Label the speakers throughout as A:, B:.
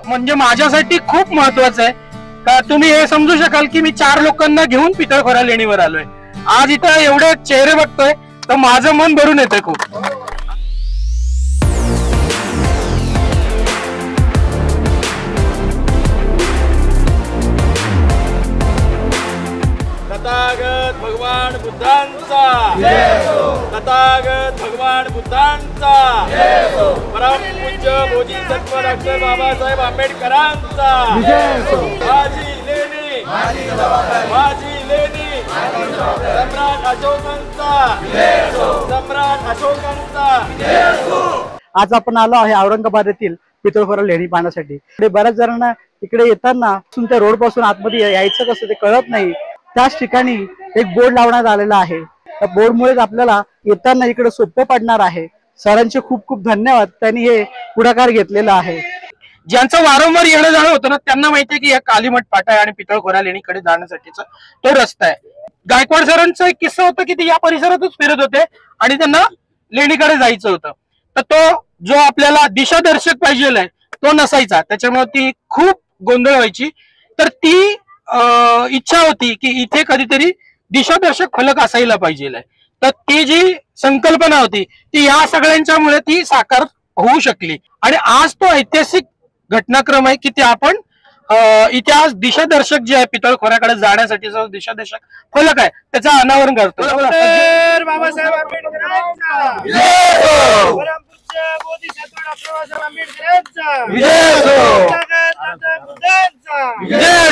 A: म्हणजे माझ्यासाठी खूप महत्वाचं आहे का तुम्ही हे समजू शकाल की मी 4 लोकांना घेऊन पितळखोरा लेणीवर आलोय. आज इथं एवढे चेहरे बघतोय तर माझं मन भरून येतंय खूप.
B: तथागत भगवान बुद्धांचा जय हो. तथागत भगवान बुद्धांचा जय हो. परमपूज्य बोधिसत्व डॉक्टर बाबासाहेब आंबेडकरांचा जय हो. माझी लेणी माझी लेणी सम्राट अशोकांचा जय हो. सम्राट अशोकांचा जय हो.
C: आज आपण आलो आहे औरंगाबाद येथील पितळखोरा लेणी पाहण्यासाठी. बऱ्याच जणांना इकडे येताना त्या रोड पासून आतमध्ये यायचं कसं ते कळत नाही. त्याच ठिकाणी एक बोर्ड लावण्यात आलेला आहे. त्या बोर्डमुळे आपल्याला येताना इकडे सोपं पडणार आहे. सरांचे खूप खूप धन्यवाद, त्यांनी हे पुढाकार घेतलेला आहे.
A: ज्यांचं वारंवार येणं जाणं होतं ना त्यांना माहितीये की या कालीमठ फाटा आहे आणि पितळखोरा लेणीकडे जाण्यासाठीचा तो रस्ता आहे. गायकवाड सरांचा एक किस्सा होता की ते या परिसरातच फिरत होते आणि त्यांना लेणीकडे जायचं होतं. तर तो जो आपल्याला दिशादर्शक पाहिजे तो नसायचा, त्याच्यामुळे ती खूप गोंधळ व्हायची. तर ती इच्छा होती की इथे कधीतरी दिशादर्शक फलक असायला पाहिजे. तर ती जी संकल्पना होती ती या सगळ्यांच्यामुळे ती साकार होऊ शकली. आणि आज तो ऐतिहासिक घटनाक्रम आहे की ते आपण इतिहास दिशादर्शक जे आहे पितळखोऱ्याकडे जाण्यासाठीचा दिशादर्शक फलक आहे त्याचं अनावरण करतो.
B: बाबासाहेब आंबेडकरांचा जय हो. परमपूज्य बोधिसत्व डॉक्टर बाबासाहेब आंबेडकरांचा जय हो. तथागत बुद्धांचा जय हो.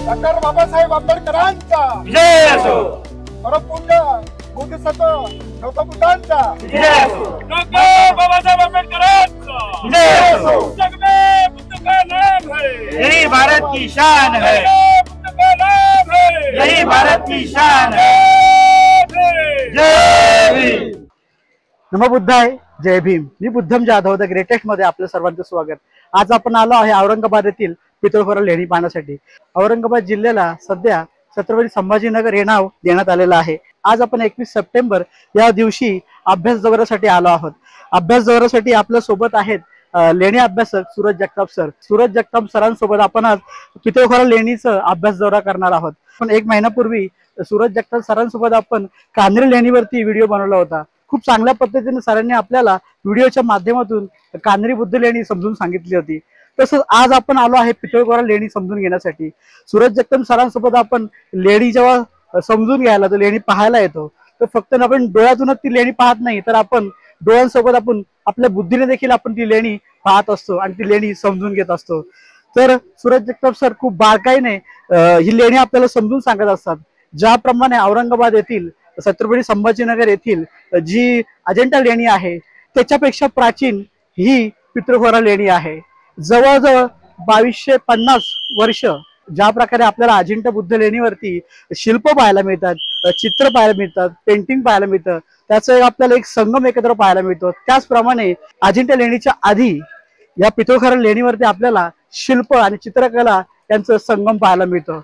B: डॉक्टर बाबासाहेब आंबेडकरांचा जय हो. परमपूज्य बोधिसत्व डॉक्टर बुद्धांचा जय हो. डॉक्टर बाबासाहेब आंबेडकरांचा जय हो. जग में बुद्ध का नाम है, यही भारत की शान है. बुद्ध का नाम है, यही भारत की शान है. जय भीम.
C: नमो बुद्धाय, जय भीम. मी बुद्धम जाधव द ग्रेटेस्ट मध्ये आपलं सर्वांचं स्वागत. आज आपण आलो आहे औरंगाबाद येथील पितळखोरा लेणी पाहण्यासाठी. औरंगाबाद जिल्ह्याला सध्या छत्रपती संभाजीनगर हे नाव देण्यात आलेलं आहे. आज आपण 21 सप्टेंबर या दिवशी अभ्यास दौऱ्यासाठी आलो आहोत. अभ्यास दौऱ्यासाठी आपल्या सोबत आहेत लेणी अभ्यासक सूरज जगताप सर. सूरज जगताप सरांसोबत आपण आज पितळखोरा लेणीचा अभ्यास दौरा करणार आहोत. पण 1 महिन्यापूर्वी सूरज जगताप सरांसोबत आपण कान्हेर लेणीवरती व्हिडिओ बनवला होता. खूप चांगल्या पद्धतीने सरांनी आपल्याला व्हिडिओच्या माध्यमातून कान्हेरी बुद्ध लेणी समजून सांगितली होती. तसंच आज आपण आलो आहे पितळखोरा लेणी समजून घेण्यासाठी. सूरज जगताप सरांसोबत आपण लेणी जेव्हा समजून घ्यायला तो लेणी पाहायला येतो तर फक्त आपण डोळ्यातूनच ती लेणी पाहत नाही, तर आपण डोळ्यांसोबत आपण आपल्या बुद्धीने देखील आपण ती लेणी पाहत असतो आणि ती लेणी समजून घेत असतो. तर सूरज जगताप सर खूप बारकाईने ही लेणी आपल्याला समजून सांगत असतात. ज्याप्रमाणे औरंगाबाद येथील छत्रपती संभाजीनगर येथील जी अजिंठा लेणी आहे त्याच्यापेक्षा प्राचीन ही पितळखोरा लेणी आहे. जवळजवळ 2250 वर्ष ज्या प्रकारे आपल्याला अजिंठा बुद्ध लेणीवरती शिल्प पाहायला मिळतात, चित्र पाहायला मिळतात, पेंटिंग पाहायला मिळतं, त्याचं आपल्याला एक संगम एकत्र पाहायला मिळतो. त्याचप्रमाणे अजिंठा लेणीच्या आधी या पितळखोरा लेणीवरती आपल्याला शिल्प आणि चित्रकला यांचं संगम पाहायला मिळतं.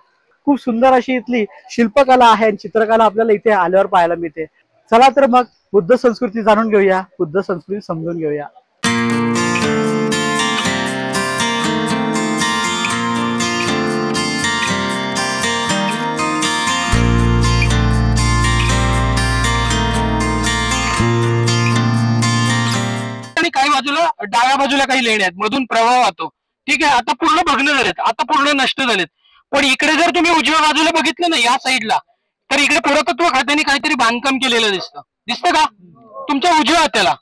C: खूप सुंदर अशी इथली शिल्पकला आहे आणि चित्रकला आपल्याला इथे आल्यावर पाहायला मिळते. चला तर मग बुद्ध संस्कृती जाणून घेऊया, बुद्ध संस्कृती समजून घेऊया.
A: काही बाजूला डाव्या बाजूला काही लेण्या आहेत, मधून प्रवाह वाहतो. ठीक आहे, आता पूर्ण भग्न झालेत, आता पूर्ण नष्ट झालेत. पण इकडे जर तुम्ही उजव्या बाजूला बघितलं ना या साईडला, तर इकडे पुरातत्व खात्याने काहीतरी बांधकाम केलेलं दिसतं का तुमच्या उजव्या हाताला?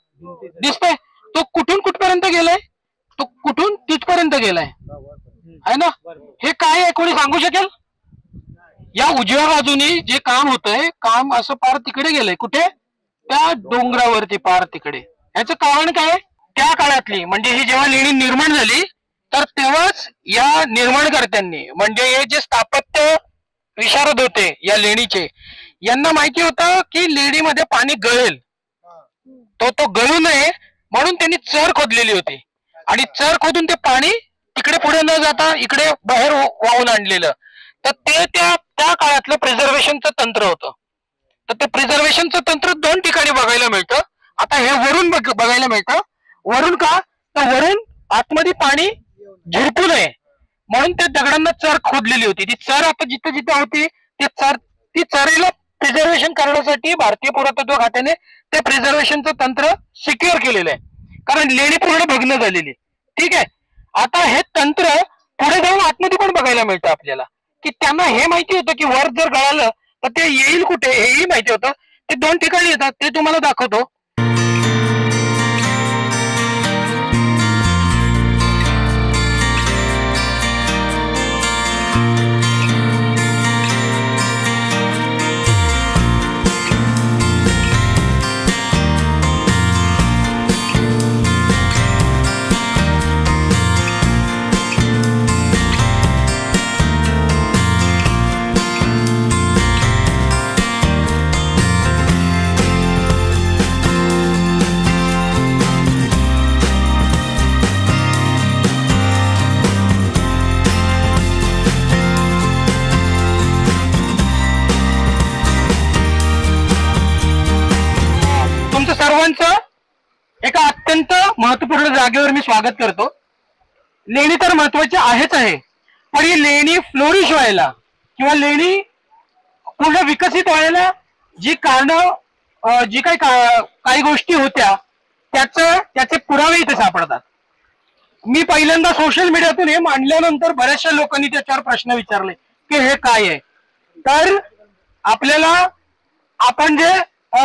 A: दिसतंय? तो कुठून कुठपर्यंत गेलाय? तो कुठून तिथपर्यंत गेलाय आहे ना? हे काय आहे कोणी सांगू शकेल? या उजव्या बाजूने जे काम होतंय, काम असं पार तिकडे गेलंय. कुठे? त्या डोंगरावरती पार तिकडे. याचं कारण काय? त्या काळातली म्हणजे ही जेव्हा लेणी निर्माण झाली तर तेव्हाच या निर्माणकर्त्यांनी म्हणजे हे जे स्थापत्य विशारद होते या लेणीचे, यांना माहिती होतं की लेणीमध्ये पाणी गळेल, तो गळू नये म्हणून त्यांनी चर खोदलेली होती आणि चर खोदून ते पाणी तिकडे पुढे न जाता इकडे बाहेर वाहून आणलेलं. तर ते त्या काळातलं प्रिझर्वेशनचं तंत्र होतं. तर ते प्रिझर्वेशनचं तंत्र 2 ठिकाणी बघायला मिळतं. आता हे वरून बघायला मिळतं. वरून का तर वरून आतमध्ये पाणी झिरपू नये म्हणून त्या दगडांना चर खोदलेली होती. ती चर आता जिथे जिथे होती ती चरीला प्रिझर्वेशन करण्यासाठी भारतीय पुरातत्व खात्याने ते प्रिझर्वेशनचं तंत्र सिक्युअर केलेलं आहे. कारण लेणी पूर्ण भग्न झालेली. ठीक आहे. आता हे तंत्र पुढे जाऊन आतमध्ये पण बघायला मिळतं आपल्याला की त्यांना हे माहिती होतं की वर जर गळालं तर ते येईल कुठे हेही माहिती होतं. ते 2 ठिकाणी येतात, ते तुम्हाला दाखवतो. सर्वांचं एका अत्यंत महत्वपूर्ण जागेवर मी स्वागत करतो. लेणी तर महत्वाची आहेच आहे, पण ही लेणी फ्लोरिश व्हायला किंवा लेणी पूर्ण विकसित व्हायला जी कारणं जी काही गोष्टी होत्या त्याचे पुरावे इथे सापडतात. मी पहिल्यांदा सोशल मीडियातून हे मांडल्यानंतर बऱ्याचशा लोकांनी त्याच्यावर प्रश्न विचारले की हे काय आहे. तर आपल्याला आपण जे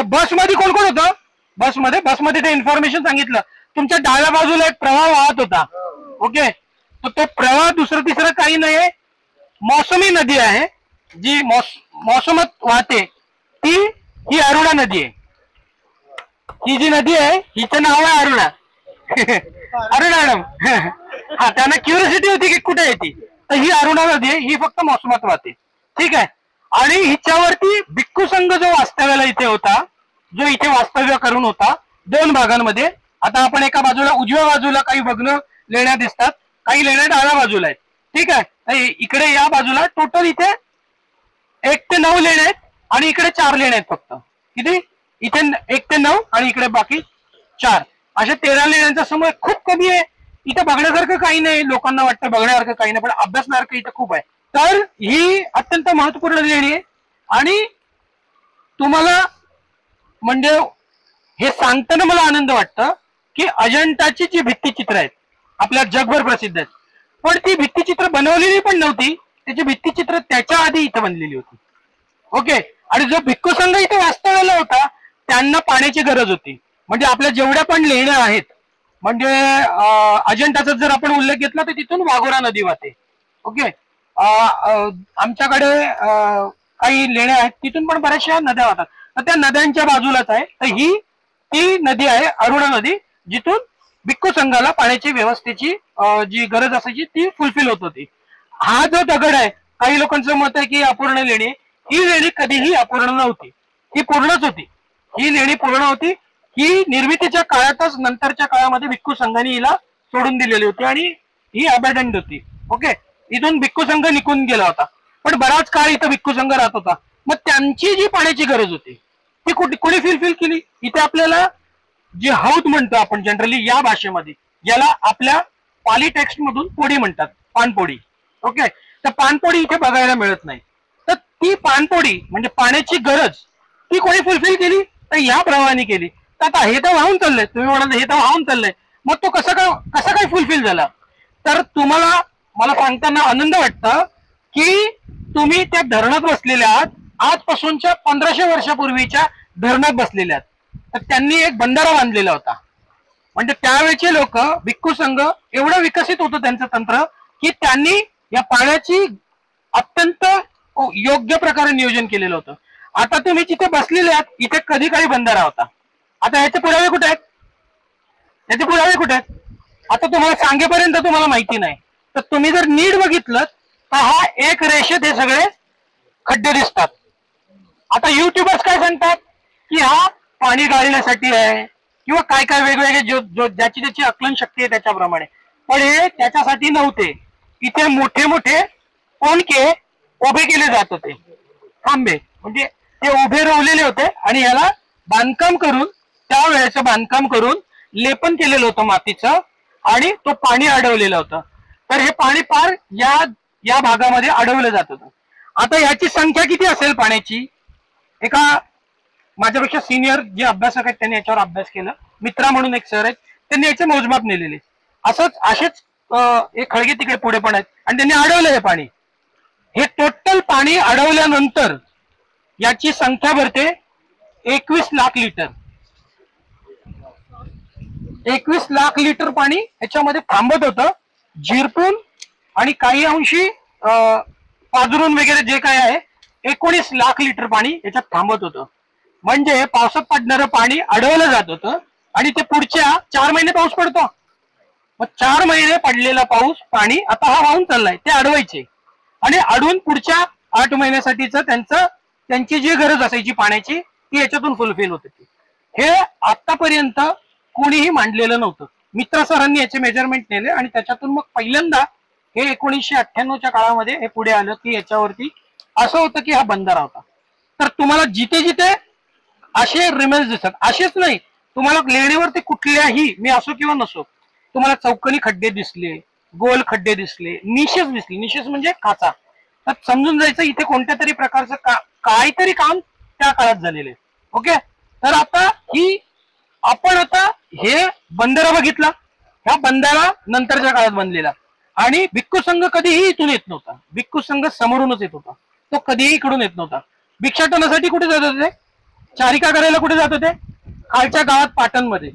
A: बसमध्ये कोण कोण होतं, बसमध्ये ते इन्फॉर्मेशन सांगितलं. तुमच्या डाव्या बाजूला एक प्रवाह वाहत होता. ओके. तर तो प्रवाह दुसरं तिसरं काही नाही, मौसमी नदी आहे जी मौसमात वाहते. ही अरुणा नदी आहे. ही जी नदी आहे हिचं नाव आहे अरुणा. अरुणाणम. हा, त्यांना क्युरियोसिटी होती की कुठे येते. तर ही अरुणा नदी आहे, ही फक्त मौसमात वाहते. ठीक आहे. आणि हिच्यावरती भिक्खू संघ जो वास्तव्याला इथे होता, जो इथे वास्तव्य करून होता 2 भागांमध्ये. आता आपण एका बाजूला उजव्या बाजूला काही भग्न लेण्या दिसतात, काही लेण्या डाव्या बाजूला आहेत. ठीक आहे. इकडे या बाजूला टोटल इथे 1 ते 9 लेण्या आहेत आणि इकडे 4 लेण्या आहेत फक्त. किती? इथे 1 ते 9 आणि इकडे बाकी 4, अशा 13 लेण्यांचा समूह खूप कमी आहे. इथे बघण्यासारखं काही नाही, लोकांना वाटतं बघण्यासारखं काही नाही, पण अभ्यासण्यासारखं इथं खूप आहे. तर ही अत्यंत महत्वपूर्ण लेणी आहे. आणि तुम्हाला म्हणजे हे सांगताना मला आनंद वाटतं की अजंठाची जी भित्तिचित्र आहेत आपल्या जगभर प्रसिद्ध आहेत, पण ती भित्तिचित्र बनवलेली पण नव्हती. त्याची भित्तिचित्र त्याच्या आधी इथं बनलेली होती. ओके. आणि जो भिक्खू संघ इथे वास्तव्याला होता त्यांना पाण्याची गरज होती. म्हणजे आपल्या जेवढ्या पण लेण्या आहेत, म्हणजे अजंठाचा जर आपण उल्लेख घेतला तर तिथून वाघोरा नदी वाहते. ओके. आमच्याकडे काही लेण्या आहेत तिथून पण बऱ्याचशा नद्या वाहतात. तर त्या नद्यांच्या बाजूलाच आहे. तर ती नदी आहे अरुणा नदी, जिथून भिक्खू संघाला पाण्याची व्यवस्थेची जी गरज असायची ती फुलफिल होत होती. हा जो दगड आहे, काही लोकांचं मत आहे की अपूर्ण लेणी, ही लेणी कधीही अपूर्ण नव्हती, ही पूर्णच होती. ही लेणी पूर्ण होती. ही निर्मितीच्या काळातच नंतरच्या काळामध्ये भिक्खू संघाने हिला सोडून दिलेली होती आणि ही अबॅडन्ड होती. ओके. इथून भिक्खू संघ निघून गेला होता, पण बराच काळ इथं भिक्खू संघ राहत होता. मग त्यांची जी पाण्याची गरज होती ती कोणी फुलफिल केली. इथे आपल्याला जे हौद म्हणतो आपण जनरली या भाषेमध्ये, ज्याला आपल्या पाली टेक्स्ट मधून पोडी म्हणतात, पानपोडी. ओके. तर पानपोडी इथे बघायला मिळत नाही. तर ती पानपोडी म्हणजे पाण्याची गरज ती कोणी फुलफिल केली, तर या प्रवाहाने केली. तर आता हे तर वाहून चाललंय, तुम्ही म्हणाल हे तर वाहून चाललंय, मग तो कसा काय फुलफिल झाला. तर तुम्हाला मला सांगताना आनंद वाटतं की तुम्ही त्या धरणात बसलेले आहात. आजपासूनच्या 1500 वर्षापूर्वीच्या धरणात बसलेले आहात. तर त्यांनी एक बंधारा बांधलेला होता. म्हणजे त्यावेळेचे लोक भिक्खू संघ एवढं विकसित होतं त्यांचं तंत्र की त्यांनी या पाण्याची अत्यंत योग्य प्रकारे नियोजन केलेलं होतं. आता तुम्ही जिथे बसलेले आहात इथे कधी काही बंधारा होता. आता याचे पुरावे कुठे आहेत? आता तुम्हाला सांगेपर्यंत तुम्हाला माहिती नाही, तर तुम्ही जर नीट बघितलं तर हा एक रेषेत हे सगळे खड्डे दिसतात. आता युट्यूबर्स काय सांगतात की हा पाणी गाळण्यासाठी आहे किंवा काय काय वेगवेगळे ज्याची त्याची आकलन शक्ती आहे त्याच्याप्रमाणे, पण हे त्याच्यासाठी नव्हते. इथे मोठे मोठे कोणके उभे केले जात होते, थांबे, म्हणजे ते उभे रोवलेले होते आणि याला बांधकाम करून, त्यावेळेचं बांधकाम करून लेपन केलेलं होतं मातीचं आणि तो पाणी अडवलेलं होतं. तर हे पाणी पार या भागामध्ये अडवलं जात होतं. आता याची संख्या किती असेल पाण्याची? एका माझ्यापेक्षा सिनियर जे अभ्यासक आहेत त्यांनी याच्यावर अभ्यास केला, मित्रा म्हणून एक सर आहेत, त्यांनी याचे मोजमाप नेलेले. असेच एक खळगे तिकडे पुढे पण आहेत आणि त्यांनी अडवलं हे पाणी. हे टोटल पाणी अडवल्यानंतर याची संख्या भरते 21 लाख लिटर. 21 लाख लिटर पाणी याच्यामध्ये थांबत होतं, झिरपून आणि काही अंशी पाजरून वगैरे जे काय आहे 19 लाख लिटर पाणी याच्यात थांबत होतं. म्हणजे पावसात पडणारं पाणी अडवलं जात होतं आणि ते पुढच्या 4 महिने पाऊस पडतो. मग 4 महिने पडलेला पाणी आता हा वाहून चाललाय, ते अडवायचे आणि अडवून पुढच्या 8 महिन्यासाठीच त्यांची जी गरज असायची पाण्याची ती याच्यातून फुलफिल होत होती. हे आतापर्यंत कोणीही मांडलेलं नव्हतं. मित्र सरांनी याचे मेजरमेंट नेले आणि त्याच्यातून मग पहिल्यांदा हे 1998च्या काळामध्ये हे पुढे आलं की याच्यावरती असं होतं की हा बंधारा होता. तर तुम्हाला जिथे जिथे असे रिमेन्स दिसतात, असेच नाही, तुम्हाला लेणीवरती कुठल्याही, मी असो किंवा नसो, तुम्हाला चौकनी खड्डे दिसले, गोल खड्डे दिसले, निशेस दिसले, निशेस म्हणजे काचा, तर समजून जायचं इथे कोणत्या तरी प्रकारचं काहीतरी काम त्या काळात झालेलं आहे. ओके, तर आता आपण हे बंधारा बघितला, ह्या बंधारा नंतरच्या काळात बनलेला. आणि भिक्खू संघ कधीही इथून येत नव्हता, भिक्खू संघ समोरूनच येत होता, तो कधीही इकडून येत नव्हता. भिक्षाटनासाठी कुठे जात होते? चारिका करायला कुठे जात होते? खालच्या गावात पाटणमध्ये.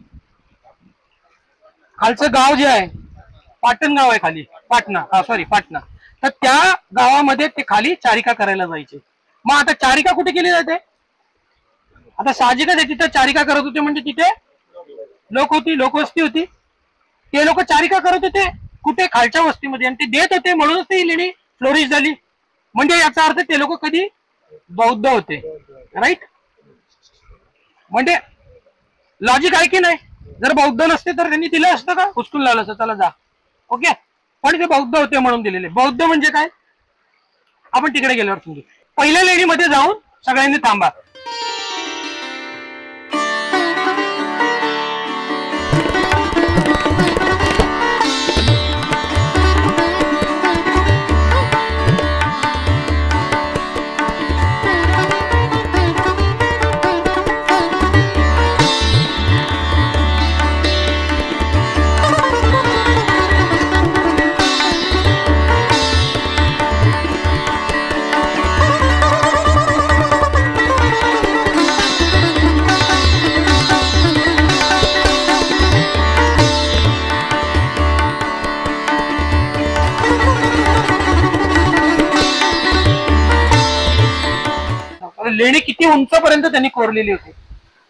A: खालचं गाव जे आहे पाटण गाव आहे, खाली पाटणा, पाटणा, तर त्या गावामध्ये ते खाली चारिका करायला जायचे. मग आता चारिका कुठे केली जाते? आता साहजिकच आहे, तिथे चारिका करत होते म्हणजे तिथे लोकवस्ती होती, ते लोक चारिका करत होते कुठे? खालच्या वस्तीमध्ये, आणि ते देत होते म्हणूनच ती लेणी फ्लोरिश झाली. म्हणजे याचा अर्थ ते लोक कधी बौद्ध होते, राईट? म्हणजे लॉजिक आहे की नाही? जर बौद्ध नसते तर त्यांनी दिलं असतं का? हुसकून लावलं असतं, चला जा. ओके, पण ते बौद्ध होते म्हणून दिलेले. बौद्ध म्हणजे काय आपण तिकडे गेल्यावर समजू. पहिल्या लेणीमध्ये जाऊन सगळ्यांनी थांबा. लेणी किती उंचपर्यंत त्यांनी कोरलेली होती.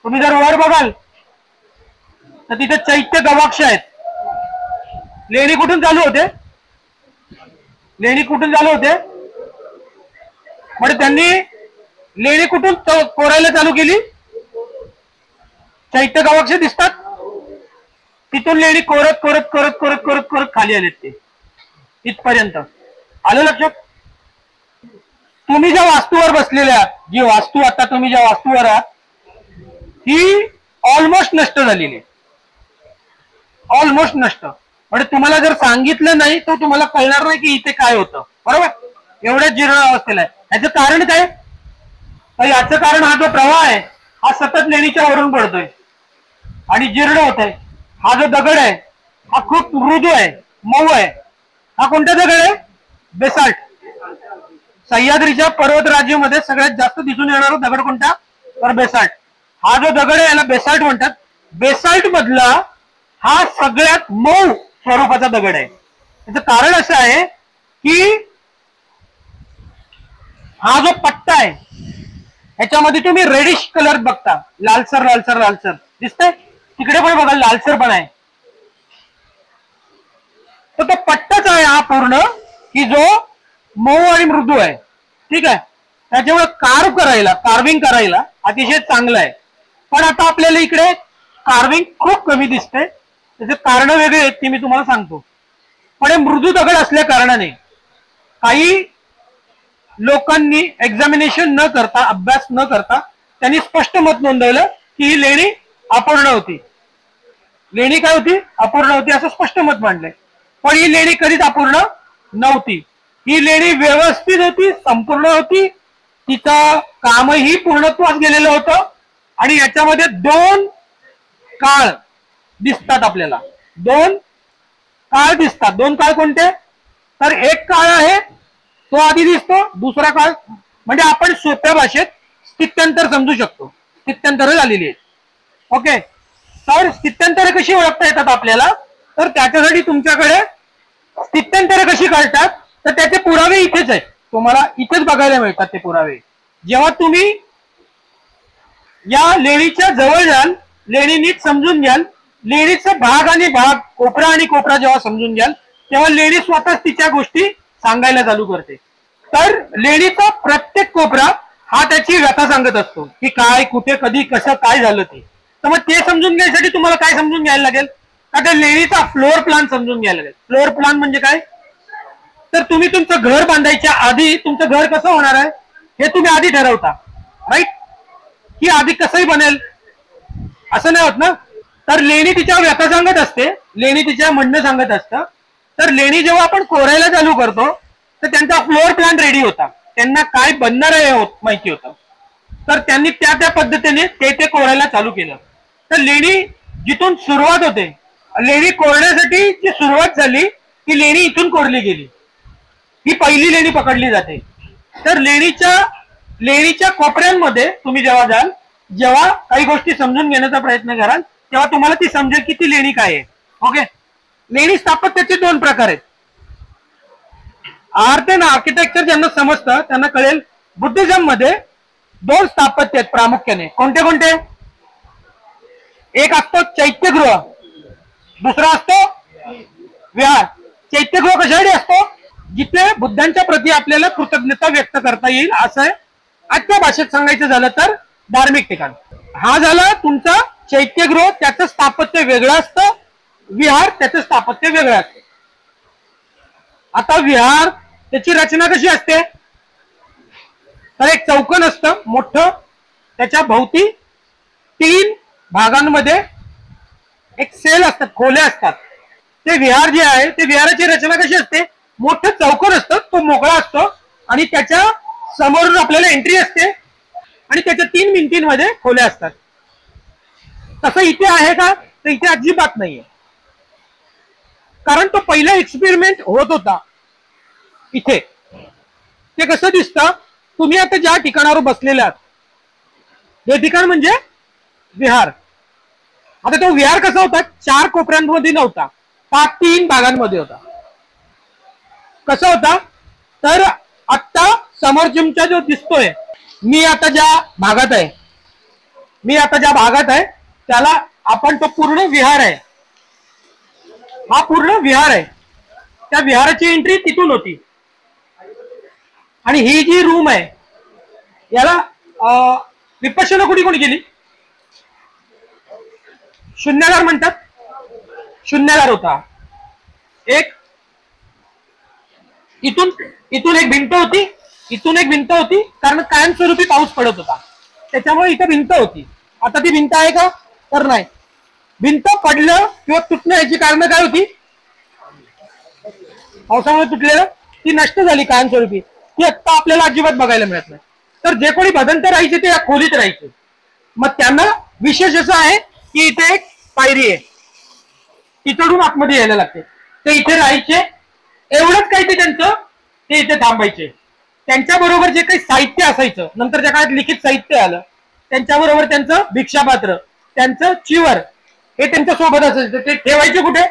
A: तुम्ही जर वर बघाल तर तिथे चैत्य गवाक्ष आहेत. लेणी कुठून चालू होते? म्हणजे त्यांनी लेणी कुठून कोरायला चालू केली? चैत्य गवाक्ष दिसतात, तिथून लेणी कोरत कोरत कोरत कोरत कोरत कोरत खाली आलेत. ते इथपर्यंत आलं लक्षात? तुम्ही ज्या वास्तूवर बसलेल्या आहात, जी वास्तू आता तुम्ही ज्या वास्तूवर आहात ही ऑलमोस्ट नष्ट झालेली, ऑलमोस्ट नष्ट. म्हणजे तुम्हाला जर सांगितलं नाही तर तुम्हाला कळणार नाही की इथे काय होतं, बरोबर? एवढ्या जीर्ण अवस्थेला आहे. याचं कारण काय? तर याचं कारण हा जो प्रवाह आहे हा सतत लेणीच्या वरून पडतोय आणि जीर्ण होत आहे. हा जो दगड आहे हा खूप मृदू आहे, मऊ आहे. हा कोणता दगड आहे? बेसाल्ट. सह्याद्रीच्या पर्वत राज्यामध्ये सगळ्यात जास्त दिसून येणारा दगड कोणता? तर बेसाल्ट. हा जो दगड आहे याला बेसाल्ट म्हणतात. बेसाल्ट मधला हा सगळ्यात मऊ स्वरूपाचा दगड आहे. त्याचं कारण असं आहे की हा जो पट्टा आहे ह्याच्यामध्ये तुम्ही रेडिश कलर बघता, लालसर लालसर लालसर दिसतंय. तिकडे पण बघा लालसर पण आहे. तर तो पट्टाच आहे हा पूर्ण, की जो मऊ आणि मृदू आहे. ठीक आहे, त्याच्यामुळे कार्विंग करायला अतिशय चांगलं आहे. पण आता आपल्याला इकडे कार्विंग खूप कमी दिसते. त्याचे कारण वेगळे आहेत, ते मी तुम्हाला सांगतो. पण हे मृदू दगड असल्या कारणाने काही लोकांनी एक्झामिनेशन न करता, अभ्यास न करता त्यांनी स्पष्ट मत नोंदवलं की ही लेणी अपूर्ण होती. लेणी काय होती? अपूर्ण होती, असं स्पष्ट मत मांडलंय. पण ही लेणी कधीच अपूर्ण नव्हती. ही लेणी व्यवस्थित होती, संपूर्ण होती. तिचं कामही पूर्णत्वास गेलेलं होतं. आणि याच्यामध्ये 2 काळ दिसतात आपल्याला. 2 काळ दिसतात. 2 काळ कोणते? तर एक काळ आहे तो आधी दिसतो, दुसरा काळ म्हणजे आपण सोप्या भाषेत स्थित्यंतर समजू शकतो. स्थित्यंतर झालेली आहेत. ओके, तर स्थित्यंतर कशी ओळखता येतात आपल्याला? तर त्याच्यासाठी तुमच्याकडे स्थित्यंतर कशी कळतात, तर त्याचे पुरावे इथेच आहेत. तुम्हाला इथेच बघायला मिळतात ते पुरावे. जेव्हा तुम्ही या लेणीच्या जवळ जाल, लेणी नीट समजून घ्याल, लेणीचा भाग आणि भाग, कोपरा आणि कोपरा जेव्हा समजून घ्याल, तेव्हा लेणी स्वतःच तिच्या गोष्टी सांगायला चालू करते. तर लेणीचा प्रत्येक कोपरा हा त्याची व्यथा सांगत असतो, की काय, कुठे, कधी, कसं, काय झालं ते. तर मग ते समजून घ्यायसाठी तुम्हाला काय समजून घ्यायला लागेल? का त्या लेणीचा फ्लोअर प्लान समजून घ्यायला लागेल. फ्लोअर प्लान म्हणजे काय? तर तुम्ही तुमचं घर बांधायच्या आधी तुमचं घर कसं होणार आहे हे तुम्ही आधी ठरवता, राईट? की आधी कसंही बनेल असं नाही होत ना. तर लेणी तिच्या व्यथा सांगत असते, लेणी तिच्या म्हणणं सांगत असतं. तर लेणी जेव्हा आपण कोरायला चालू करतो तर त्यांचा फ्लोअर प्लॅन रेडी होता. त्यांना काय बनणार आहे माहिती होतं. तर त्यांनी त्या पद्धतीने ते कोरायला चालू केलं. तर लेणी जिथून सुरुवात होते, लेणी कोरण्यासाठी जी सुरुवात झाली ती लेणी इथून कोरली गेली. ही पहिली लेणी पकडली जाते. तर लेणीच्या कोपऱ्यांमध्ये तुम्ही जेव्हा जाल, जेव्हा काही गोष्टी समजून घेण्याचा प्रयत्न कराल, तेव्हा तुम्हाला ती समजेल की ती लेणी काय आहे. ओके, लेणी स्थापत्याचे 2 प्रकार आहेत. आर्ट अँड आर्किटेक्चर ज्यांना समजतं त्यांना कळेल, बुद्धिझम मध्ये 2 स्थापत्य आहेत प्रामुख्याने. कोणते कोणते? एक असतो चैत्यगृह, दुसरा असतो विहार. चैत्यगृह कशासाठी असतो? जिथे बुद्धांच्या प्रती आपल्याला कृतज्ञता व्यक्त करता येईल, असं आहे. आजच्या भाषेत सांगायचं झालं तर धार्मिक ठिकाण. हा झाला तुमचा चैत्यगृह, त्याचं स्थापत्य वेगळं असतं. विहार त्याचं स्थापत्य वेगळं असतं. आता विहार त्याची रचना कशी असते? तर एक चौकोन असतं मोठं, त्याच्या भोवती 3 भागांमध्ये एक सेल असतात, खोल्या असतात. ते विहार जे आहे, ते विहाराची रचना कशी असते? मोठं चौकोन असतं, तो मोकळा असतो आणि त्याच्या समोरून आपल्याला एंट्री असते आणि त्याच्या 3 भिंतींमध्ये खोल्या असतात. तसं इथे आहे का? तर इथे अजिबात नाहीये. कारण तो पहिला एक्सपेरिमेंट होत होता इथे. ते कसं दिसतं? तुम्ही आता ज्या ठिकाणावर बसलेले आहात, हे ठिकाण म्हणजे विहार. आता तो विहार कसा होता? 4 कोपऱ्यांमध्ये नव्हता, 3 भागांमध्ये होता. कसा होता? तर आता समोर तुमचा जो दिसतोय, मी आता ज्या भागात आहे त्याला आपण तो पूर्ण विहार आहे. हा पूर्ण विहार आहे. त्या विहाराची एंट्री तिथून होती. आणि ही जी रूम आहे याला विपश्यना कोणी केली? शून्यागार म्हणतात. शून्यागार होता एक. इथून एक भिंत होती, इथून एक भिंत होती, कारण कायमस्वरूपी पाऊस पडत होता त्याच्यामुळे इथं भिंत होती. आता ती भिंत आहे का? तर नाही. भिंत पडलं किंवा तुटणं याची कारण काय होती? पावसामुळे तुटलेलं, ती नष्ट झाली कायमस्वरूपी. ती आता आपल्याला अजिबात बघायला मिळत नाही. तर जे कोणी भदंत राहायचे ते या खोलीत राहायचे. मग त्यांना विशेष असं आहे की इथे एक पायरी आहे, तिकडून आतमध्ये यायला लागते. ते इथे राहायचे. एवढंच काही ते इथे थांबायचे. त्यांच्याबरोबर जे काही साहित्य असायचं, नंतरच्या काळात लिखित साहित्य आलं, त्यांच्याबरोबर त्यांचं भिक्षापात्र, त्यांचं चिवर हे त्यांच्या सोबत असायचं. ते ठेवायचे कुठे?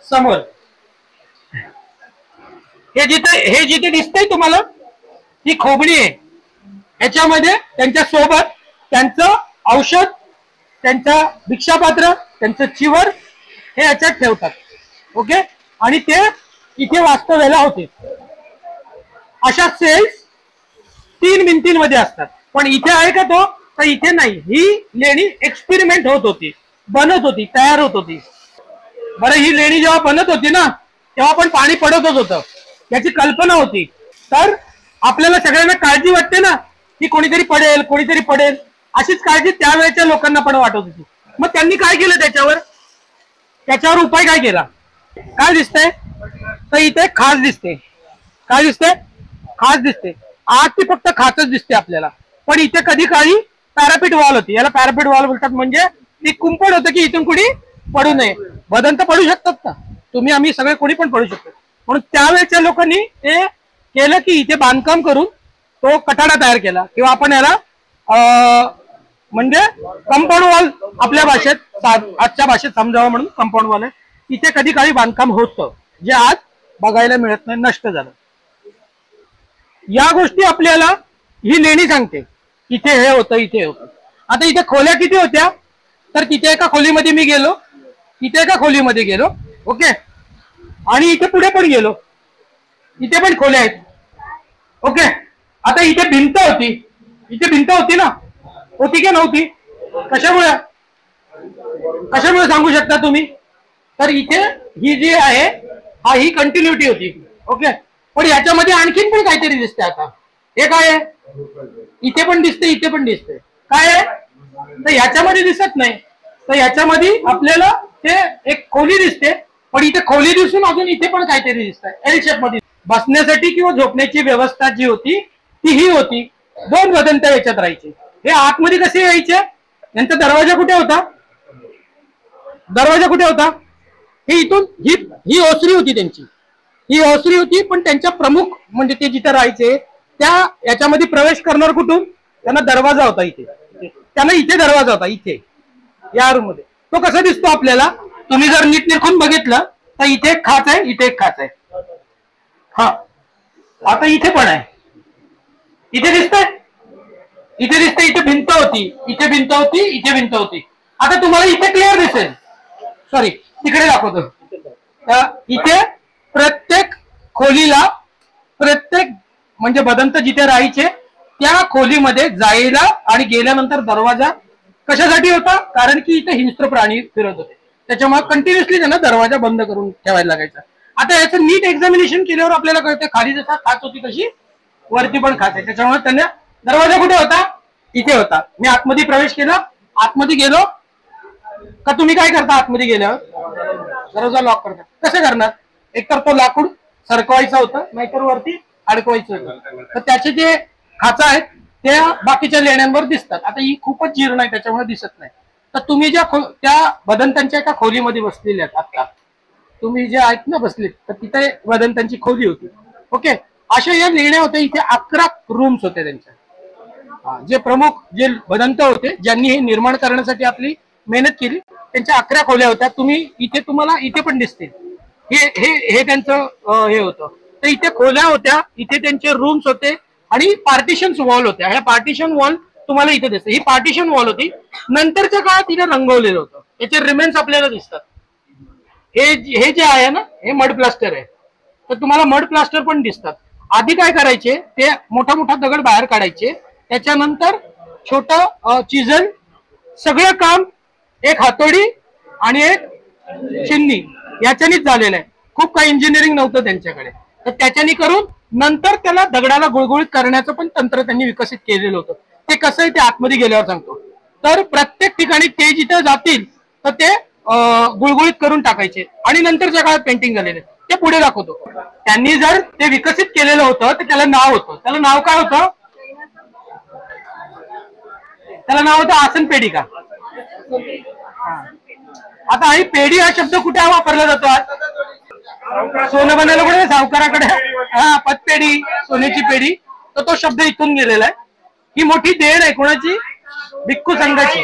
A: समोर. हे जिथे दिसतंय तुम्हाला, ही खोबणी आहे. याच्यामध्ये त्यांच्या सोबत त्यांचं औषध, त्यांचं भिक्षापात्र, त्यांचं चिवर हे याच्यात ठेवतात. ओके, आणि ते इथे वास्तव्याला होते. अशा सेल्स 3 भिंतींमध्ये असतात. पण इथे आहे का तो? तर इथे नाही. ही लेणी एक्सपेरिमेंट होत होती, बनत होती, तयार होत होती. बरं, ही लेणी जेव्हा बनत होती ना, तेव्हा पण पाणी पडतच होतं, याची कल्पना होती. तर आपल्याला सगळ्यांना काळजी वाटते ना की कोणीतरी पडेल, कोणीतरी पडेल, अशीच काळजी त्यावेळेच्या लोकांना पण वाटत होती. मग त्यांनी काय केलं त्याच्यावर उपाय काय केला? काय दिसतंय? तर इथे खास दिसते. काय दिसते? खास दिसते. आज ती फक्त खाचच दिसते आपल्याला. पण इथे कधी काळी पॅरापिट वॉल होती. याला पॅरापिट वॉल बोलतात. म्हणजे ती कुंपण होतं की इथून कुणी पडू नये. बदन तर पडू शकतात ना, तुम्ही आम्ही सगळे कोणी पण पडू शकतो. म्हणून त्यावेळेच्या लोकांनी ते केलं की इथे बांधकाम करून तो कठाडा तयार केला, किंवा आपण याला म्हणजे कंपाऊंड वॉल आपल्या भाषेत, आजच्या भाषेत समजावं म्हणून कंपाऊंड वॉल आहे. इथे कधी काळी बांधकाम होतं, जे आज बघायला मिळत नाही, नष्ट झालं. या गोष्टी आपल्याला ही लेणी सांगते. इथे हे होतं, इथे होतं. आता इथे खोल्या किती होत्या? तर तिथे एका खोलीमध्ये मी गेलो, इथे एका खोलीमध्ये गेलो. ओके, आणि इथे पुढे पण गेलो, इथे पण खोल्या आहेत. ओके, आता इथे भिंत होती, इथे भिंत होती ना, होती की नव्हती? कशामुळे सांगू शकता तुम्ही? तर इथे ही जी आहे, ही कंटिन्युटी होती. ओके, पण याच्यामध्ये आणखीन पण काहीतरी दिसते. आता हे काय आहे? इथे पण दिसते, इथे पण दिसते. काय आहे? तर याच्यामध्ये दिसत नाही. तर याच्यामध्ये आपल्याला ते एक खोली दिसते, पण इथे खोली दिसून अजून इथे पण काहीतरी दिसतंय. एल शेप मध्ये बसण्यासाठी किंवा झोपण्याची व्यवस्था जी होती ती ही होती. 2 वदंत याच्यात राहायचे. हे आतमध्ये कसे यायचे? यांचा दरवाजा कुठे होता? दरवाजा कुठे होता? हे इथून ही ओसरी होती त्यांची, ही ओसरी होती. पण त्यांच्या प्रमुख म्हणजे ते जिथे राहायचे त्या याच्यामध्ये प्रवेश करणार कुठून? त्यांना दरवाजा होता इथे. त्यांना इथे दरवाजा होता, इथे या रूम मध्ये. तो कसा दिसतो आपल्याला? तुम्ही जर नीट निरखून बघितलं तर इथे एक खाच आहे, इथे एक खाच आहे. हा, आता इथे पण आहे, इथे दिसतंय, इथे दिसतंय. इथे भिंत होती, इथे भिंत होती, इथे भिंत होती. आता तुम्हाला इथे क्लिअर दिसेल. सॉरी, तिकडे दाखवतो. इथे प्रत्येक खोलीला, प्रत्येक म्हणजे बदंत जिथे राहायचे त्या खोलीमध्ये जायला आणि गेल्यानंतर दरवाजा कशासाठी होता? कारण की इथे हिंस्त्र प्राणी फिरत होते, त्याच्यामुळे कंटिन्युअसली त्यांना दरवाजा बंद करून ठेवायला लागायचा. आता याचं नीट एक्झामिनेशन केल्यावर आपल्याला कळतं, खाली जसा खाच होती तशी वरती पण खाच आहे. त्याच्यामुळे त्यांना दरवाजा कुठे होता? इथे होता. मी आतमध्ये प्रवेश केला, आतमध्ये गेलो का तुम्ही काय करता? आतमध्ये गेल्यावर दरवाजा लॉक करता. कसं करणार? एकतर तो लाकूड सरकवायचा होता, नाहीतर वरती अडकवायचं होतं. तर त्याचे जे खाचा आहेत त्या बाकीच्या लेण्यांवर दिसतात. आता ही खूपच जीर्ण आहे, त्याच्यामुळे दिसत नाही. तर तुम्ही त्या वदंतांच्या एका खोलीमध्ये बसलेले आहेत. आता तुम्ही जे आहेत ना बसलेत, तर तिथे वदंतांची खोली होती. ओके, अशा या लेण्या होत्या. इथे 11 रूम्स होते त्यांच्या. जे प्रमुख जे वदंत होते, ज्यांनी हे निर्माण करण्यासाठी आपली मेहनत केली, त्यांच्या 11 खोल्या होत्या. तुम्हाला इथे पण दिसतील. हे त्यांचं हे होतं. तर इथे खोल्या होत्या, इथे त्यांचे रूम्स होते आणि पार्टिशन वॉल होत्या. ह्या पार्टिशन वॉल तुम्हाला इथे दिसते. ही पार्टिशन वॉल होती. नंतरच्या काळात तिने रंगवलेलं होतं. याचे रिमेन्स आपल्याला दिसतात. हे जे आहे ना, हे मड प्लास्टर आहे. तर तुम्हाला मड प्लास्टर पण दिसतात. आधी काय करायचे, ते मोठा मोठा दगड बाहेर काढायचे, त्याच्यानंतर छोटं चिजल, सगळं काम एक हातोडी आणि एक चिन्नी याच्यानेच झालेलं आहे. खूप काही इंजिनिअरिंग नव्हतं त्यांच्याकडे. तर त्याच्याने करून नंतर त्याला दगडाला गुळगुळीत करण्याचं पण तंत्र त्यांनी विकसित केलेलं होतं. ते कसं आहे ते आतमध्ये गेल्यावर सांगतो. तर प्रत्येक ठिकाणी ते जिथे जातील तर ते गुळगुळीत करून टाकायचे आणि नंतरच्या काळात पेंटिंग झालेले ते पुढे दाखवतो. त्यांनी जर ते विकसित केलेलं होतं तर त्याला नाव होतं. त्याला नाव काय होतं? त्याला नाव होतं आसन पेढी का? आता ही पेढी हा शब्द कुठे वापरला जातो? सोनं बनायला कुठे? सावकाराकडे. हा, पतपेढी, सोन्याची पेढी. तर तो शब्द इथून गेलेला आहे. ही मोठी देण आहे कोणाची? भिक्खू संघाची.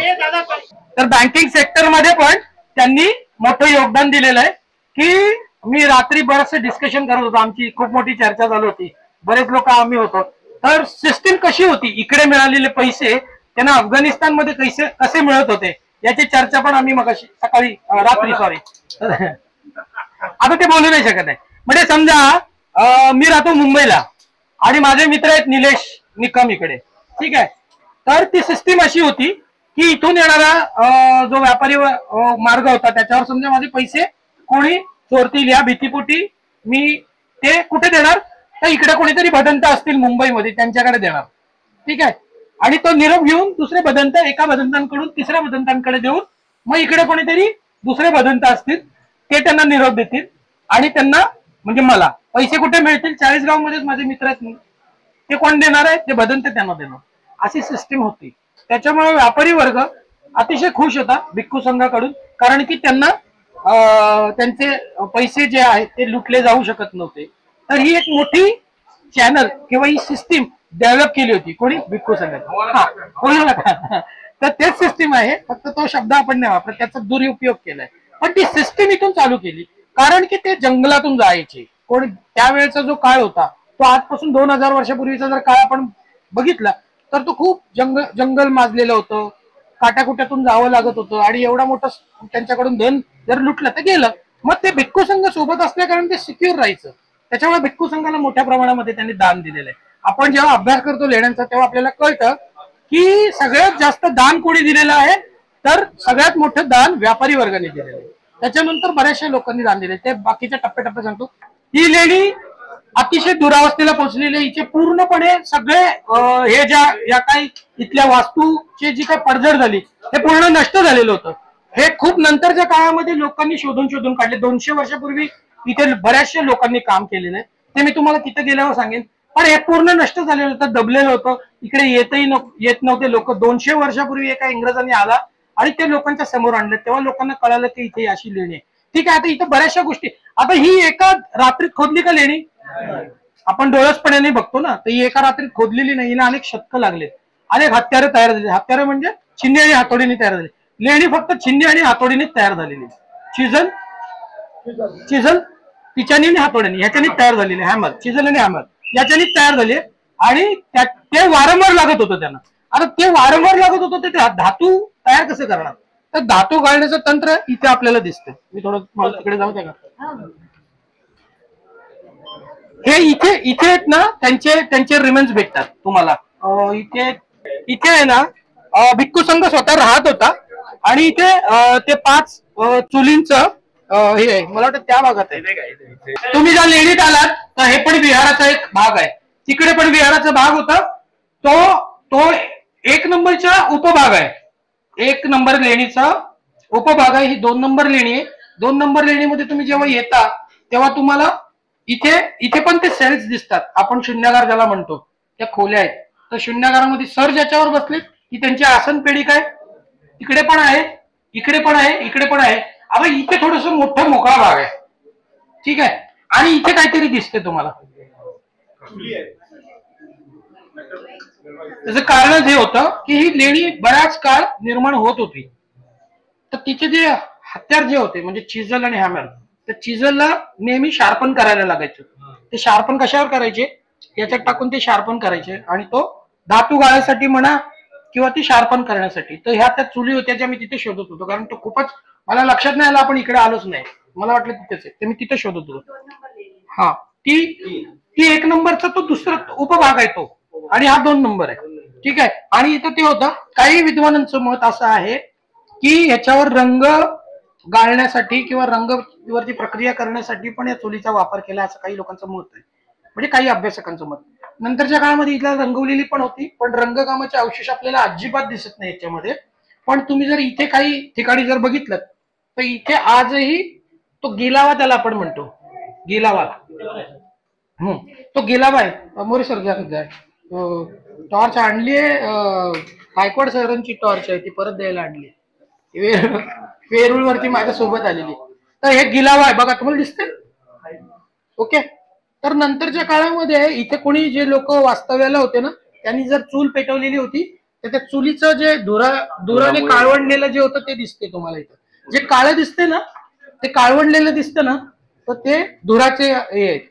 A: तर बँकिंग सेक्टर मध्ये पण त्यांनी मोठं योगदान दिलेलं आहे. की मी रात्री बरंचसं डिस्कशन करत होतो, आमची खूप मोठी चर्चा चालू होती, बरेच लोक आम्ही होतो. तर सिस्टीम कशी होती, इकडे मिळालेले पैसे त्यांना अफगाणिस्तानमध्ये कसे मिळत होते याची चर्चा पण आम्ही मगाशी सकाळी रात्री सॉरी आता ते बोलू नाही शकत आहे. म्हणजे समजा मी राहतो मुंबईला आणि माझे मित्र आहेत निलेश निकम इकडे, ठीक आहे. तर ती सिस्टीम अशी होती की इथून येणारा जो व्यापारी मार्ग होता त्याच्यावर समजा माझे पैसे कोणी चोरतील या भीतीपोटी मी ते कुठे देणार, तर इकडे कोणीतरी भदंत असतील मुंबईमध्ये त्यांच्याकडे देणार, ठीक आहे. आणि तो निरोप घेऊन दुसरे भदंत एका भदंतांकडून तिसऱ्या भदंतांकडे देऊन मग इकडे कोणीतरी दुसरे भदंत असतील ते त्यांना निरोप देतील आणि त्यांना म्हणजे मला पैसे कुठे मिळतील, 40 मध्येच माझे मित्र आहेत ते कोण देणार आहे, ते भदंत त्यांना देणार, अशी सिस्टीम होती. त्याच्यामुळे व्यापारी वर्ग अतिशय खुश होता भिक्खू संघाकडून, कारण की त्यांना त्यांचे पैसे जे आहेत ते लुटले जाऊ शकत नव्हते. तर ही एक मोठी चॅनल किंवा ही सिस्टीम डेव्हलप केली होती कोणी, भिक्खू संघाने. तर तेच सिस्टीम आहे, फक्त तो शब्द आपण नाही वापरत, त्याचा दुरुपयोग केलाय. पण ती सिस्टीम इथून चालू केली कारण की ते जंगलातून जायचे कोणी. त्यावेळेचा जो काळ होता तो आजपासून 2000 वर्षापूर्वीचा जर काळ आपण बघितला तर तो खूप जंगल माजलेलं होतं, काट्याकुट्यातून जावं लागत होतं आणि एवढा मोठा त्यांच्याकडून धन जर लुटलं तर गेलं. मग ते भिक्खू संघ सोबत असल्या कारण ते सिक्युअर राहायचं. त्याच्यामुळे भिक्खू संघाला मोठ्या प्रमाणामध्ये त्यांनी दान दिलेलं आहे. आपण जेव्हा अभ्यास करतो लेण्यांचा तेव्हा आपल्याला कळतं की सगळ्यात जास्त दान कोणी दिलेलं आहे, तर सगळ्यात मोठं दान व्यापारी वर्गाने दिलेलं आहे. त्याच्यानंतर बऱ्याचशा लोकांनी दान दिले, ते बाकीच्या टप्प्याटप्प्या सांगतो. ही लेणी अतिशय दुरावस्थेला पोहोचलेली, हिचे पूर्णपणे सगळे हे या काही इथल्या वास्तूची जी काही पडझड झाली हे पूर्ण नष्ट झालेलं होतं. हे खूप नंतरच्या काळामध्ये लोकांनी शोधून काढले. 200 वर्षापूर्वी इथे बऱ्याचशा लोकांनी काम केलेलं आहे, ते मी तुम्हाला तिथे गेल्यावर सांगेन. पण हे पूर्ण नष्ट झालेलं होतं, दबलेलं होतं, इकडे येत नव्हते लोक. 200 वर्षापूर्वी एका इंग्रजांनी आला आणि ते लोकांच्या समोर आणलं, तेव्हा लोकांना कळालं की इथे अशी लेणी आहे, ठीक आहे. आता इथं बऱ्याचशा गोष्टी, आता ही एका रात्रीत खोदली का लेणी, आपण डोळसपणाने बघतो ना, तर ही एका रात्रीत खोदलेली नाही, हिला अनेक शतकं लागले, अनेक हत्यारे तयार झाले. हत्यारे म्हणजे छिन्नी आणि हातोडीने तयार झाली. लेणी फक्त छिन्नी आणि हातोडीने तयार झालेली. चिझल पिचानी आणि हातोड्याने ह्याच्याने तयार झालेले, हॅमर, चिझल आणि हॅमर याच्याने तयार झाले आणि ते वारंवार लागत होतं त्यांना. आता ते वारंवार लागत होतं ते धातू तयार कसं करणार, तर धातू गाळण्याचं तंत्र इथे आपल्याला दिसतं. मी थोडं मला तिकडे जाऊ द्या का. हे इथे आहेत ना, त्यांचे रिमेन्स भेटतात तुम्हाला. इथे आहे ना भिक्खू संघ स्वतः राहत होता आणि इथे ते 5 चुलींचं हे आहे, मला वाटतं त्या भागात आहे. तुम्ही ज्या लेणीत आलात तर हे पण विहाराचा एक भाग आहे, तिकडे पण विहाराचा भाग होता. तो 1 नंबरचा उपभाग आहे, 1 नंबर लेणीचा उपभाग आहे. ही 2 नंबर लेणी आहे. 2 नंबर लेणीमध्ये तुम्ही जेव्हा येता तेव्हा तुम्हाला इथे पण ते सेल्स दिसतात, आपण शून्यागार ज्याला म्हणतो, त्या खोल्या आहेत. तर शून्यागारामध्ये सर ज्याच्यावर बसले की त्यांची आसन पेढी काय तिकडे पण आहे, इकडे पण आहे, इकडे पण आहे. आता इथे थोडस मोठा मोकळा भाग आहे, ठीक आहे. आणि इथे काहीतरी दिसते तुम्हाला. त्याचं कारण हे होतं की ही लेणी बराच काळ निर्माण होत होती, तर तिचे जे हत्यार जे होते म्हणजे चिझल आणि हॅमर, त्या चिझलला नेहमी शार्पन करायला लागायचं. ते शार्पन कशावर करायचे, याच्यात टाकून ते शार्पन करायचे आणि तो धातू गाळण्यासाठी म्हणा किंवा ती शार्पन करण्यासाठी. तर ह्या त्या चुली होत्या ज्या मी तिथे शोधत होतो, कारण तो खूपच मला लक्षात नाही आला, आपण इकडे आलोच नाही, मला वाटलं तिथेच आहे, ते मी तिथे शोधत होतो. हा ती 1 नंबरचा तो दुसरा उपभाग आहे तो, आणि हा 2 नंबर आहे, ठीक आहे. आणि इथं ते होतं, काही विद्वानांचं मत असं आहे की ह्याच्यावर रंग गाळण्यासाठी किंवा रंगवरती प्रक्रिया करण्यासाठी पण या चुलीचा वापर केला, असं काही लोकांचं मत आहे, म्हणजे काही अभ्यासकांचं मत. नंतरच्या काळामध्ये इथला रंगवलेली पण होती, पण रंगकामाचे अवशेष आपल्याला अजिबात दिसत नाही याच्यामध्ये. पण तुम्ही जर इथे काही ठिकाणी जर बघितलं तर इथे आजही तो गिलावा, त्याला आपण म्हणतो गिलावा, तो गिलावा आहे. मोरे सर घ्या, टॉर्च आणलीये, गायकवाड सरांची टॉर्च आहे, ती परत द्यायला आणली, वेरूळ वरती माझ्या सोबत आलेली. तर हे गिलावा आहे बघा, तुम्हाला दिसते, ओके. तर नंतरच्या काळामध्ये इथे कोणी जे लोक वास्तव्याला होते ना, त्यांनी जर चूल पेटवलेली होती तर त्या चुलीचं जे धुराने काळवंडलेलं जे होतं ते दिसते तुम्हाला इथं. जे काळं दिसते ना, ते काळवंडलेलं दिसतं ना, तर ते धुराचे हे आहेत.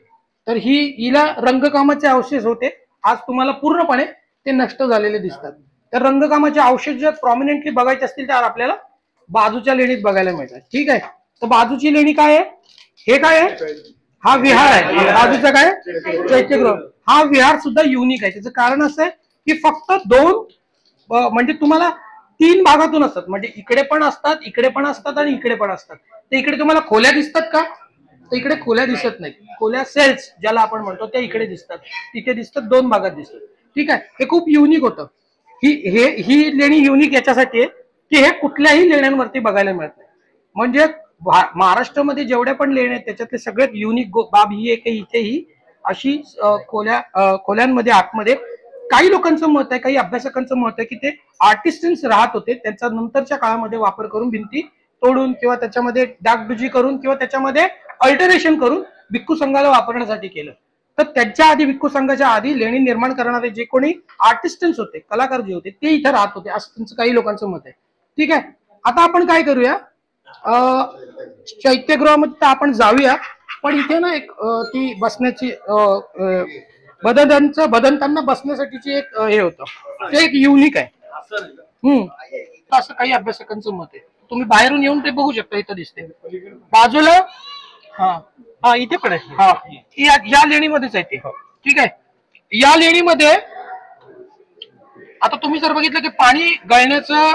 A: तर हिला रंगकामाचे अवशेष होते, आज तुम्हाला पूर्णपणे ते नष्ट झालेले दिसतात. तर रंगकामाचे अवशेष जर प्रॉमिनेंटली बघायचे असतील तर आपल्याला बाजूच्या लेणीत बघायला मिळतात. ठीक आहे, तर बाजूची लेणी काय आहे? हे काय आहे? हा विहार आहे. बाजूचा काय? चैत्यगृह. हा विहार सुद्धा युनिक आहे. त्याचं कारण असं आहे की फक्त दोन म्हणजे तुम्हाला 3 भागातून असतात, म्हणजे इकडे पण असतात, इकडे पण असतात आणि इकडे पण असतात. तर इकडे तुम्हाला खोल्या दिसतात का? तर इकडे खोल्या दिसत नाहीत. खोल्या सेल्स ज्याला आपण म्हणतो त्या इकडे दिसतात, तिथे दिसतात, 2 भागात दिसतात. ठीक आहे, हे खूप युनिक होतं. ही लेणी युनिक याच्यासाठी आहे की हे कुठल्याही लेण्यांवरती बघायला मिळत नाही. म्हणजे महाराष्ट्रामध्ये जेवढ्या पण लेण्या आहेत त्याच्यातले सगळ्यात युनिक बाब ही आहे की इथेही अशी खोल्यांमध्ये आतमध्ये काही लोकांचं मत आहे, काही अभ्यासकांचं मत आहे की ते आर्टिस्टन्स राहत होते, त्यांचा नंतरच्या काळामध्ये वापर करून भिंती तोडून किंवा त्याच्यामध्ये डागडुजी करून किंवा त्याच्यामध्ये अल्टरेशन करून भिक्खू संघाला वापरण्यासाठी केलं. तर त्याच्या आधी भिक्खू संघाच्या आधी लेणी निर्माण करणारे जे कोणी आर्टिस्टन्स होते, कलाकार जे होते, ते इथे राहत होते असं त्यांचं काही लोकांचं मत आहे. ठीक आहे, आता आपण काय करूया, चैत्यगृहामध्ये तर आपण जाऊया, पण इथे ना एक ती बसण्याची बदंतांना बसण्यासाठीची एक हे होतं, ते एक युनिक आहे. असं काही अभ्यासकांचं मत आहे. तुम्ही बाहेरून येऊन ते बघू शकता, इथं दिसते बाजूला. हा इथे पण आहे. हा या लेणीमध्येच आहे ते. ठीक आहे, या लेणीमध्ये आता तुम्ही जर बघितलं की पाणी गळण्याचं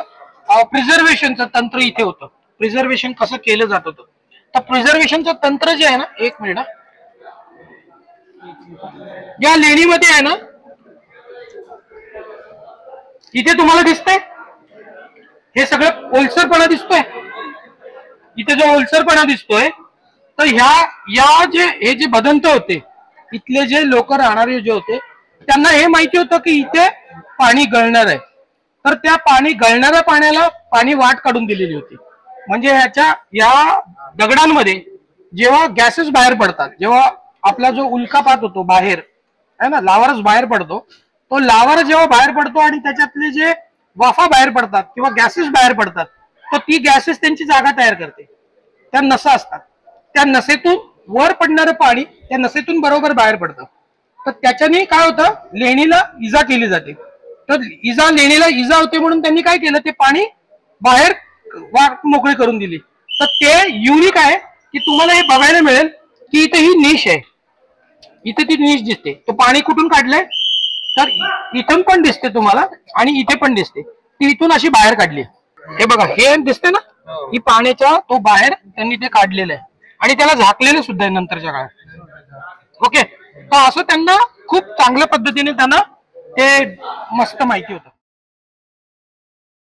A: प्रिझर्वेशनचं तंत्र इथे होतं. प्रिझर्वेशन कसं केलं जात होतं, तर प्रिझर्वेशनचं तंत्र जे आहे ना, 1 मिनिट, या लेणीमध्ये आहे ना, इथे तुम्हाला दिसतंय हे सगळं ओलसरपणा दिसतोय. इथे जो ओलसरपणा दिसतोय, तर हे जे बदंत होते, इथले जे लोक राहणारे जे होते, त्यांना हे माहिती होतं की इथे पाणी गळणार आहे. तर त्या पाणी गळणाऱ्या पाण्याला पाणी वाट काढून दिलेली होती. म्हणजे या दगडांमध्ये जेव्हा गॅसेस बाहेर पडतात, जेव्हा आपला जो उल्कापात होतो बाहेर आहे ना, लावारस बाहेर पडतो, तो लावारस जेव्हा बाहेर पडतो आणि त्याच्यातले जे वाफा बाहेर पडतात किंवा गॅसेस बाहेर पडतात, तर ती गॅसेस त्यांची जागा तयार करते. त्या नसा असतात, त्या नसेतून वर पडणारं पाणी त्या नसेतून बरोबर बाहेर पडतं. तर त्याच्याने काय होतं, लेणीला इजा केली जाते. तर लेणीला इजा होते म्हणून त्यांनी काय केलं, ते पाणी बाहेर वाट मोकळी करून दिली. तर ते युनिक आहे की तुम्हाला हे बघायला मिळेल की इथे ही निश आहे, इथे ती निश दिसते. तो पाणी कुठून काढलंय, तर इथून पण दिसते तुम्हाला आणि इथे पण दिसते. ती इथून अशी बाहेर काढली. हे बघा, हे दिसते ना, ही पाण्याच्या तो बाहेर त्यांनी ते काढलेलं आहे आणि त्याला झाकलेलं सुद्धा आहे नंतरच्या काळात. ओके, तर असं त्यांना खूप चांगल्या पद्धतीने त्यांना ते मस्त माहिती होतं.